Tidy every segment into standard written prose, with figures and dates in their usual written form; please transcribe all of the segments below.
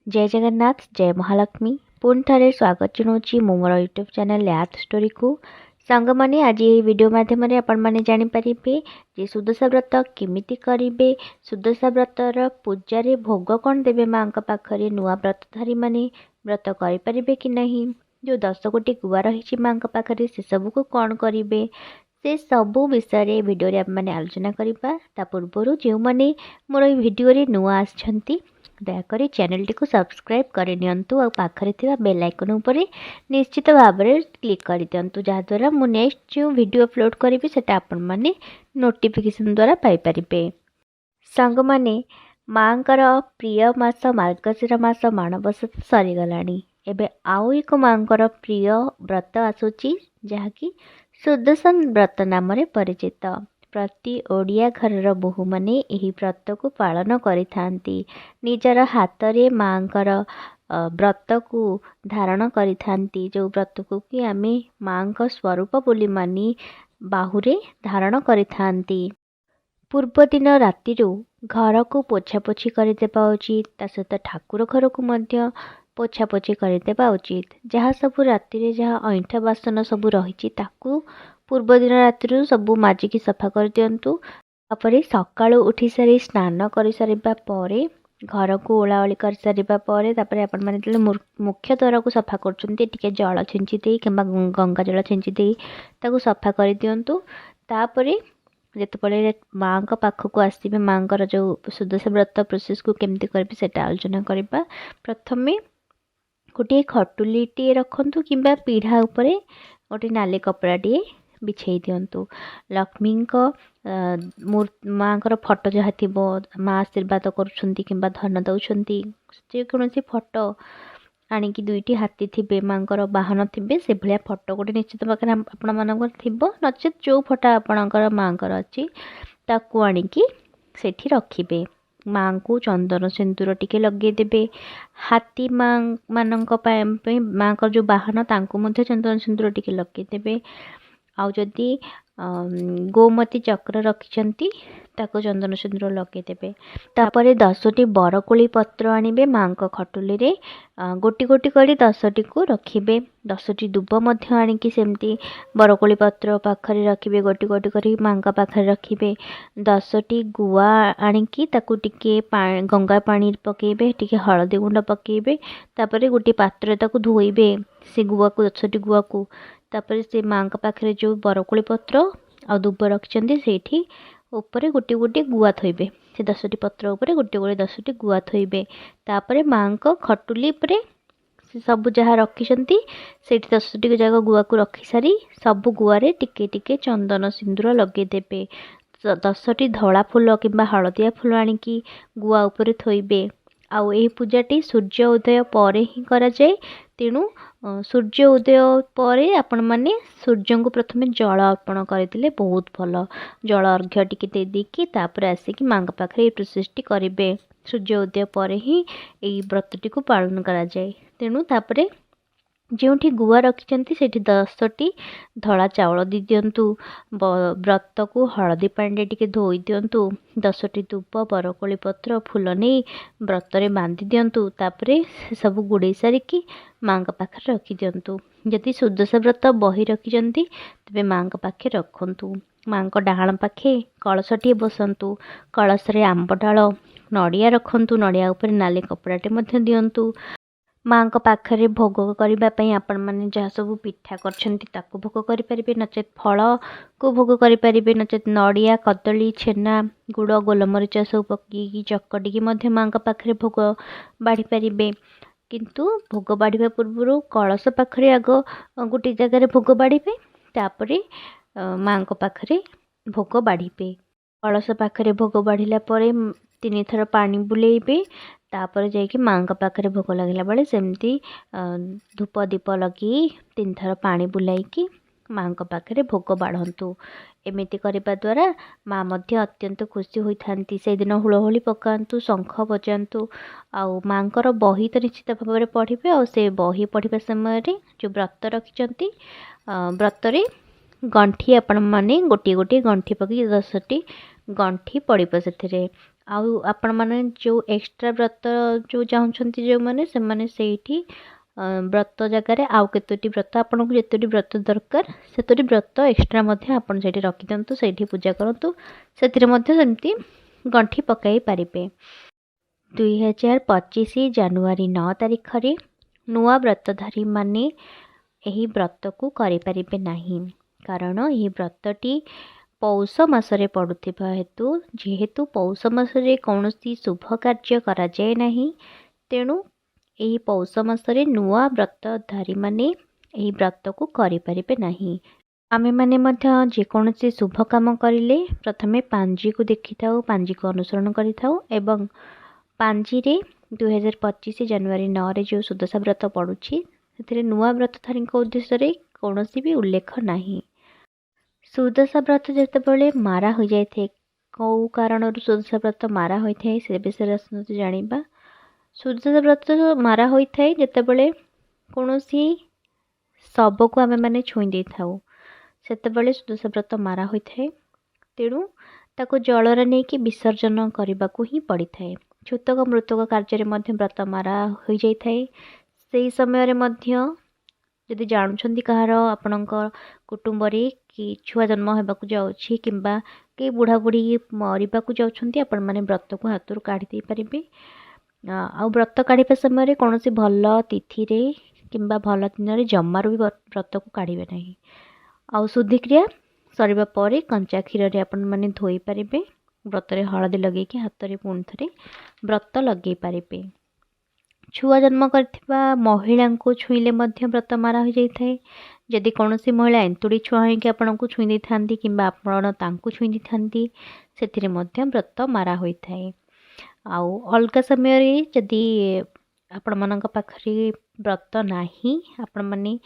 जय जगन्नाथ जय महालक्ष्मी पुणी ठारे स्वागत जनाऊँगी मो मोर यूट्यूब चैनल याद स्टोरी को सांग मैंने आज ये वीडियो माध्यम आपण मैंने जानीपारे जे सुदशा व्रत केमिति करेंगे सुदशा व्रतर पूजार भोग कौन देवे माँ पाखे नुआ व्रतधारी मैंने व्रत करें कि नहीं जो 10 कोटी गुआ रही माँ पाखे से सब को कौन करेंगे से सबू विषय वीडियो मैंने आलोचना करवा पूर्वर जो मैंने मोर वीडियो नुआ आछंती दयाकोरी चैनल टी सब्सक्राइब करनियंतु और पाखरे थिबा बेल आइकन ऊपर निश्चित भाव में क्लिक कर दियंतु जहाँद्वारा मु नेक्स्ट जो वीडियो अपलोड करी सेटा आपण माने नोटिफिकेशन द्वारा पाई परिबे। संग माने मांकर प्रिय मास मार्गशीर मास माणबस सरी गलानी एबे आउ एक मांकर प्रिय व्रत आसुची जहाँकि सुदर्शन व्रत नाम रे परिचित। प्रति ओडिया घर बोहू मैंने यही व्रत को पालन करिथांती निजर हाथ रे मांकर व्रत को धारण करिथांती जो व्रत को कि आमे मां का स्वरूप बोली मानी बाहुरे धारण करिथांती। पूर्व दिन राति घर को पोछापोछि करदेवा उचित ता सहित ठाकुर घर को मध्य पोछापोछि करदेवा उचित जहाँ सब राति जहाँ अईठा बासन सब रही पूर्व दिन राति सबू माजिकी सफा कर दिंतु। तापर सकाळु उठी सारी स्नान कर सारिबा परे घर को ओलाओली कर सारिबा परे तापर आपण माने मुख्य द्वार को सफा करचुंती टिके जल छिंची देई किंबा गंगा जल छिंची देई ताको सफा कर दिंतु। तापर जेतेबेले माँ का पाखक आसबे माँकर जो सुदशा व्रत प्रोसेस को केमती करबे सेटा आलोचना करबा। प्रथमे गोटे खटुलीटे रखंतु किंबा पीढ़ा उपरे गोटे नाली कपड़ाटे बिछाई दिंतु। लक्ष्मी माँ फटो जहाँ थी माँ आशीर्वाद करुँच धन दौरान जेकोसी फटो आणिकी दुईटी हाथी थे माँ बाहन थे से भाया फटो गोटे निश्चित पाखे आपण मान थी नचेत जो फटा आपणकर माँ अच्छी ताकू आणिकी सेठी रखिबे। माँ को चंदन सिंदूर टिके लगेदेवे हाथी माँ मानक माँ का जो बाहन तांको मध्य चंदन सिंदूर टिके लगेदेवे। आउ जदि गोमती चक्र रखिंट ताको चंदन सिंदूर लगेदेवे। तापर 10टी बरकोली पत्र आणिबे माँ को खटुली रे गोटी गोटी करी 10टी को रखिबे। 10टी दुब मध्य आणिकी सेमती बरकोली पत्र पाखरे रखिबे गोटी गोटी करी माँ का पाखरे रखिबे। 10टी गुआ आणिकी ताकू टिके गंगा पानी पकेबे टिके हळदी गुंड पकेबे तापर गोटी पात्र ताकू धोइबे से गुआ को 10टी गुआ को तापर से माँ का पाखे जो बरकोली पत्र आ दुब रखिंट से ऊपर गोटे गोटे गुआ थोइबे से 10टी पत्र ऊपर गोटे गोटे 10टी गुआ थोइबे। तापर माँ को खटुली उपरे सब जहाँ रखिंट से 10टी जगह गुआ को रखी सारी सब गुआरे टिके टिके चंदन सिंदूर लगेदेवे। 10टी धला फूल किंबा हलदिया फूल आणिकी गुआ उपरे थोइबे। आउ यही पूजाटी सूर्य उदय पर ही करा जाए तेणु सूर्य उदय पर आपण माने सूर्य को प्रथमे जल अर्पण करते बहुत भल जल अर्घ्य टिके दे देकी तापर आसिकी माँ पाखे प्रोसेसटी करेंगे। सूर्य उदय पर ही यही व्रतटी को पालन करा जाए तेणु तापर जोठी गुआ रखिंट से 10टी धला चाउल दी दिंतु। व्रत को हलदी पानी टिके धोई दिंतु। 10टी धूप बरकोली पत्र फूल नहीं व्रत रे बांधि दिंतु। तापर सब गुड़े सारिकी माँ पाखे रखी दिंतु। जदि सुदशा व्रत बही रखिंट तेरे माँ पाखे रखंतु। माँ डाहाण पाखे कलशटी बसंतु कलश रे आंब डाल नड़िया रखंतु नड़िया उपर नाली कपड़ाटे मध्य दिंतु। माँ पाखे भोग करने आपण मैंने जहाँ सब पिठा कर भोग करें नचेत फल को भोग करें नचेत नड़िया कदली छेना गुड़ गोलमरीच सब पकईकी चकटिकी माँ पाखे भोग बाढ़ी पारे किंतु भोग बाढ़ा पूर्व कलश पाखे आग गोटे जगार भोग बाढ़े तापर माँ पाखे भोग बाढ़े कलश पाखे भोग बाढ़ला 3 थर पानी बुलेबे तापर जाइए माँ पाखे भोग लगला बेले सेमती धूप दीप लगी 3 थर पानी बुलाईकी माँ पाखे भोग बाढ़ंतु। एमिति करने द्वारा माँ मध्य अत्यंत खुशी होती से दिन हुलहुली पकातु शंख बजातु आउ माँकर बही तो निश्चित भाव में पढ़े और से बही पढ़ा समय जो व्रत रखिंट व्रत गंठी आपण मैंने गोटे गोटे गंठी पकई 10टी गंठी पड़ो से आउ आपण माने जो एक्स्ट्रा व्रत जो चाहूँगी जो मैंने से मैंने सेठी व्रत जगार आउ केतोटी व्रत आपन को जेतोटी व्रत दरकार सेतोटी व्रत एक्स्ट्रा मध्य आपन सेठी रखि दियंतु सेठी पूजा करंतु सेथिरे मध्य सेमती गंठी पकाई पारिबे 2025 जानुआरी 9 तारिख रे नुआ व्रतधारी माने एही व्रत को करि पारिबे नाही कारण एही व्रतटी पौष मासरे पड़ुथिबा हेतु जेहेतु पौष मासरे कौनसी शुभ कार्य करा जाए नाही तेणु एही पौष मासरे नुआ व्रतधारी माने एही व्रत को करि पारिबे नाही आमे माने मध्य जेकोसी शुभ काम करिले प्रथमे पांजी को देखि थाउ पांजी को अनुसरण करि थाउ एवं पांजी रे 2025 जानुआरी 9 रे जो सुदशा व्रत पड़ुछि सेथिरे नुआ व्रतधारी उद्देश्य रे कौनसी भी उल्लेख नाही सुदशा व्रत जेतेबेले मारा हो जाए थे कौ कारण सुदशा व्रत मारा होता है से विषय आसते जानिबा सुदशा व्रत मारा होता है जेतेबेले कौनसी शव को आमे माने छुई दे थाउ सेतेबेले सुदशा व्रत मारा होता है तेणु ताको जलरे नहीं कि विसर्जन करने को ही पड़ी थाए छूतक मृतक कार्य मध्य व्रत मारा हो जाए से समय रे मध्य जदि जानुछंती कहार आपणकर कुटुंब रे कि छुआ जन्म होबाकू जाउछि किंबा के बुढ़ा बुढ़ी मरिबाकू जाउछंती आपण माने व्रत को हाथ काढ़ी दे परिबे आ व्रत काढ़िबा समय रे कोनोसी भल तिथि रे किंबा भल दिन रे जम्मार भी व्रत को काढ़िबे नाही आ शुद्धि क्रिया सरिबा परे कंचा क्षीर रे आपण माने धोई परिबे व्रत रे हळदी लगे कि हाथ रे पुन थरे व्रत लगे परिबे छुआ जन्म करथिबा महिला को छुईले मध्य व्रत मारा हो जाए थे जदि कौनसी महिला एंतुड़ी छुआ होइके आपण को छुई देथांती किंबा आपण तांकु छुई देथांती सेथिरे मध्य व्रत मारा होई थाए आउ अलगा समय रे जदि आपण मानक पाखरे व्रत नाही आपण माने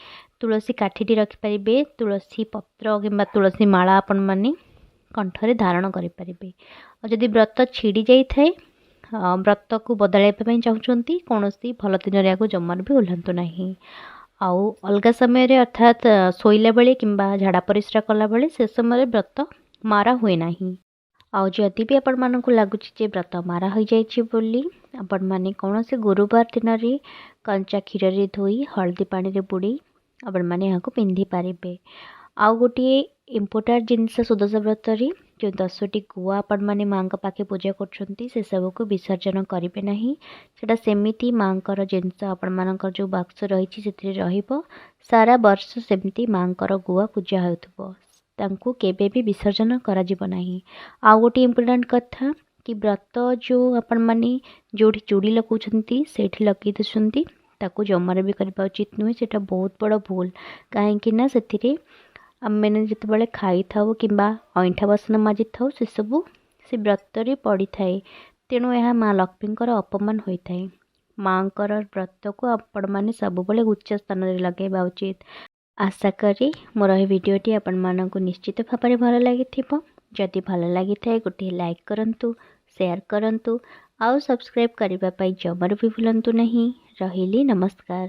तुलसी काठीटी रखि परिबे तुलसी पत्र किंबा तुलसी माला आपण माने कंठरे धारण करि परिबे और जदि व्रत छिड़ी जाई थाए व्रत को बदलाइबा चाहूँगी कौन सी भल दिन या जमार भी ओह्लांतु नहीं आउ अलगा समय रे अर्थात शोला बेले किंबा झाड़ा परिस्रा कला बेले से समय व्रत मारा हुए नहीं आउ जदि भी आपण मानक लगुच व्रत मारा हो जाइए बोली आपण माने कौन से गुरुवार दिन रे कंचा क्षीर रे धोई हल्दी पानी रे बुड़ी आपण माने यहाँ को पिंधि पारिबे आउ गोटे इम्पोर्टाट जिनस सुदशा व्रत रे जो 10टी गुआ आपण माने माँ पाखे पूजा करछंती से सब को विसर्जन करेंगे नहीं सेटा सेमिति माँकर जिनस आपण मानकर जो बाक्स रही से रहिबो सारा वर्ष सेमिति माँकर गुआ पूजा होथबो तांको केबे भी विसर्जन करा जिवो नहीं आउ गोटे इम्पोर्टेंट कथा कि व्रत जो आपण माने जोठी चूड़ी लगाउछंती सेठी लगी दछंती ताको जमारे भी करबा उचित नुहे सेटा बहुत बड़ भूल काहेकि ना सेथिरे आमे जिते खाई थाउ किंबा अईठा बासन माजि थाउ से सबू से व्रत रे पड़ी थाए तेणु यह माँ लक्ष्मी अपमान होता है माँ व्रत को आपण मैंने सब उच्च स्थान में लगेगा उचित आशा करी मोर भिडटी आपण मानक निश्चित भाव में भल लगी जदि भल लगी थाए गोटे लाइक करंतु शेयर करंतु आउ सब्सक्राइब करने जमार भी भूलंतु नहीं रहिली नमस्कार।